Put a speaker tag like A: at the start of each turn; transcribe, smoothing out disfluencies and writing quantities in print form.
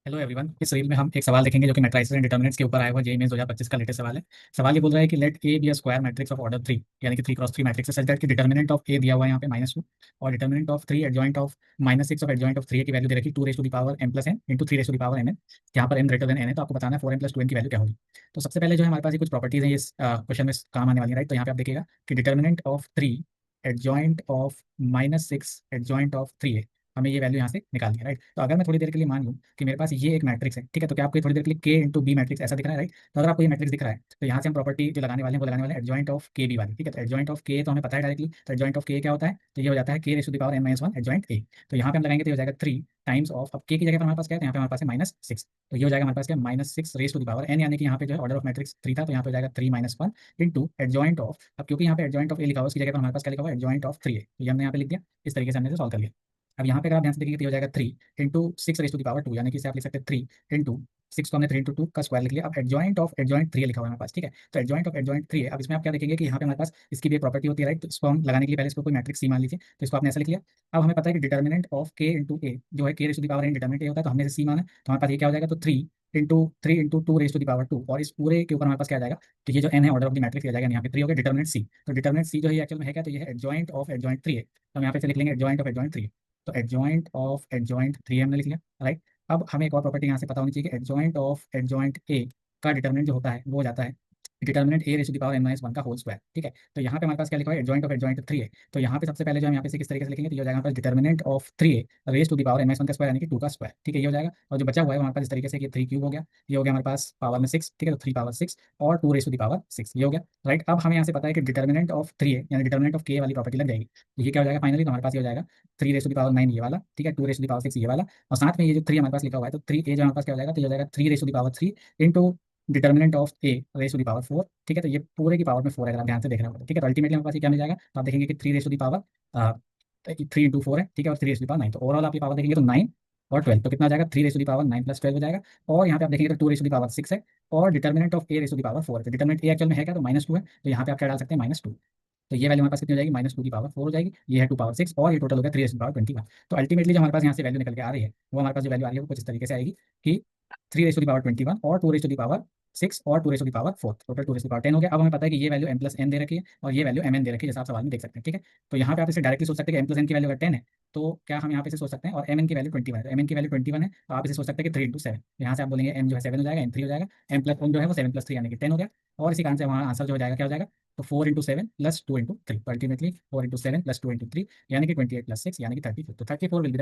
A: Hello everyone, इस reel में हम एक सवाल देखेंगे जो कि मैट्रिसेस एंड डिटर्मिनेंट्स के ऊपर आया हुआ जेईई मेंस 2025 का लेटेस्ट सवाल है। सवाल ये बोल रहा है कि let A be a square matrix of order 3, यानी कि 3 क्रॉस 3 मैट्रिक्स सच दैट कि डिटर्मिनेंट ऑफ ए दिया हुआ है यहाँ पे -2 और determinant of 3 adjoint of -6 of adjoint of 3 की वैल्यू दे रखी 2 raise to the power m plus n into 3 raise to the power mn, जहाँ पर m ग्रेटर देन n है। तो आपको बताना है 4m प्लस 2n की वैल्यू क्या होगी। तो सबसे पहले जो है हमारे पास ये कुछ प्रॉपर्टीज हैं, इस क्वेश्चन में काम आने वाली है, राइट। तो यहाँ पे आप देखिएगा कि determinant of 3 adjoint of -6 adjoint of 3 हमें ये वैल्यू यहाँ से निकालनी है, राइट। तो अगर मैं थोड़ी देर के लिए मान लूँ कि मेरे पास ये एक मैट्रिक्स है, ठीक है, तो क्या आपको ये थोड़ी देर के लिए के इंटू बी मैट्रिक्स ऐसा दिख रहा है, राइट। तो अगर आपको ये मैट्रिक्स दिख रहा है तो यहाँ से हम प्रॉपर्टी जो लगाने वाले हैं वो लगाने वाले हैं एडजॉइंट ऑफ के बी वाली, ठीक है। तो एडजॉइंट ऑफ के तो हमें पता है डायरेक्टली, तो एडजॉइंट ऑफ के क्या होता है, तो ये हो जाता है k raise to the power n - 1 adjoint A. तो यहाँ पे हम लगाएंगे तो ये हो जाएगा 3 टाइम्स ऑफ, अब के की जगह पर हमारे पास क्या है, तो यहाँ पे हमारे पास है -6, तो ये हो जाएगा हमारे पास क्या, -6 raise to the power n, यानी कि यहाँ पे जो है ऑर्डर ऑफ मैट्रिक्स 3 था, तो यहाँ पे हो जाएगा 3 - 1 इंटू एडजॉइंट ऑफ, अब क्योंकि यहाँ पे एडजॉइंट ऑफ ए लिखा हुआ है उसकी जगह पर हमारे पास क्या लिखा हुआ है, एडजॉइंट ऑफ 3 है, तो ये हमने यहाँ पे लिख दिया। इस तरीके से हमने सॉल्व कर लिया। अब यहाँ पे अगर आप ध्यान से देखेंगे तो ये हो जाएगा 3 into 6 raise to the power 2, यानी कि इसे आप लिख सकते हैं 3 इंटू 6 को हमने 3 इंटू 2 का स्क्वायर लिख लिया। अब एडजॉइंट ऑफ एडजॉइंट 3 लिखा हुआ है हमारे पास, ठीक है। तो एडजॉइंट ऑफ एडजॉइंट 3 है। अब इसमें आप क्या देखेंगे कि यहाँ पे हमारे पास इसकी भी एक प्रॉपर्टी होती है, राइट। तो इसको हम लगाने के लिए पहले इसको कोई मैट्रिक्स सी मान लीजिए, तो इसको आपने ऐसा लिख लिया। अब हमें पता है कि determinant of k into A जो है k raise to the power n, determinant A होता है, तो हमने से सी माना, तो हमारे पास ये क्या हो जाएगा, तो 3 into 2 raise to the power 2, और इस पूरे के ऊपर हमारे पास क्या आ जाएगा, तो ये जो n है ऑर्डर ऑफ द मैट्रिक्स आ जाएगा, यहाँ पे 3 हो गया डिटर्मिनेंट सी। तो डिटर्मिनेंट सी जो है एक्चुअल में है क्या, तो ये है एडजॉइंट ऑफ एडजॉइंट 3 है, तो हम यहाँ पे लिख लेंगे एडजॉइंट ऑफ एडजॉइंट 3। तो एडजॉइंट ऑफ एडजॉइंट 3 हमने लिख लिया, राइट। अब हमें एक और प्रॉपर्टी यहाँ से पता होनी चाहिए कि एडजॉइंट ऑफ एडजॉइंट ए का डिटर्मिनेंट जो होता है वो हो जाता है determinant A raise to the power n - 1 का होल स्क्वायर, ठीक है। तो यहाँ पे हमारे पास क्या लिखा है, एडजॉइंट ऑफ एडजॉइंट 3 है। तो यहाँ पे सबसे पहले जो हम यहाँ पे से किस तरीके से लिखेंगे, तो ये हो जाएगा हमारे पास determinant of 3 raise to the power n - 1 का स्क्वायर, यानी कि 2 का स्क्वायर, ठीक है, ये हो जाएगा। और जो बचा हुआ है हमारे पास इस तरीके से कि 3 क्यूब हो गया, ये हो गया हमारे पास पावर में 6, ठीक है। तो 3 पावर 6 और 2 रेज़ टू द पावर 6, ये हो गया, राइट। अब हमें यहाँ से पता है कि डिटर्मिनेंट ऑफ 3 यानी डिटर्मिनेंट ऑफ के वाली प्रॉपर्टी लग जाएगी, तो ये क्या हो जाएगा फाइनली, तो हमारे पास ये हो जाएगा 3 रेज़ टू द पावर 9 ये वाला, ठीक है, 2 रेज़ टू द पावर 6 ये वाला, और साथ में ये जो 3 हमारे पास लिखा हुआ है, तो 3 ए जो हमारे पास क्या हो जाएगा, तो ये हो जाएगा 3 raise to the power 3 into determinant of A raise to the power 4, ठीक है। तो ये पूरे की पावर में 4 है अगर आप ध्यान से देख रहे हो, ठीक है। तो अल्टीमेटली हमारे पास ये क्या मिल जाएगा, तो आप देखेंगे कि 3 raise to the power 3 into 4 है, ठीक है, और 3 रेज़ टू द पावर 9, तो ओवरऑल आप ये पावर देखेंगे तो 9 और 12, तो कितना आ जाएगा 3 raise to the power 9 plus 12 हो जाएगा। और यहाँ पे आप देखेंगे तो 2 रेज़ टू द पावर 6 है, और determinant of A raise to the power 4 है, तो डिटर्मिनेंट ए एक्चुअल में है क्या, तो -2 है, तो यहाँ पे आप क्या डाल सकते हैं, -2। तो ये वैल्यू हमारे पास कितनी हो जाएगी, -2 की पावर 4 हो जाएगी, ये है 2 पावर 6, और ये टोटल हो गया 3 रेज़ टू द पावर 21। तो अल्टीमेटली जो हमारे पास यहाँ से वैल्यू निकल के आ रही है, वो हमारे पास जो वैल्यू आ रही है वो कुछ इस तरीके से आएगी कि 3 रेज़ टू द पावर 21 और 2 रेज़ टू द पावर 6 और 2 raise to the power 4, total 2 raise to the power 10 हो गया। अब हमें पता है कि ये वैल्यू m प्लस n दे रखी है और ये वैल्यू mn दे रखी है, जैसा आप सवाल में देख सकते हैं, ठीक है। तो यहाँ पे आप इसे डायरेक्टली सोच सकते हैं कि m प्लस n की वैल्यू अगर 10 है तो क्या हम यहाँ पे इसे सोच सकते हैं, और mn की वैल्यू 21 है, तो mn की वैल्यू 21 है, तो आप इसे सोच सकते हैं कि 3 इंटू 7, यहाँ से आप बोलेंगे m जो है 7 हो जाएगा, n 3 हो जाएगा, m प्लस n जो है वो 7 प्लस 3 यानी कि 10 हो गया, और इसी कारण से वहाँ आंसर जो हो जाएगा क्या हो जाएगा, तो 4 इंटू 7 प्लस 2 इंटू 3, तो अल्टीमेटली 4 इंटू 7 प्लस 2 इंटू 3 यानी कि 28 प्लस 6 यानी कि 34, तो 34 विल बी द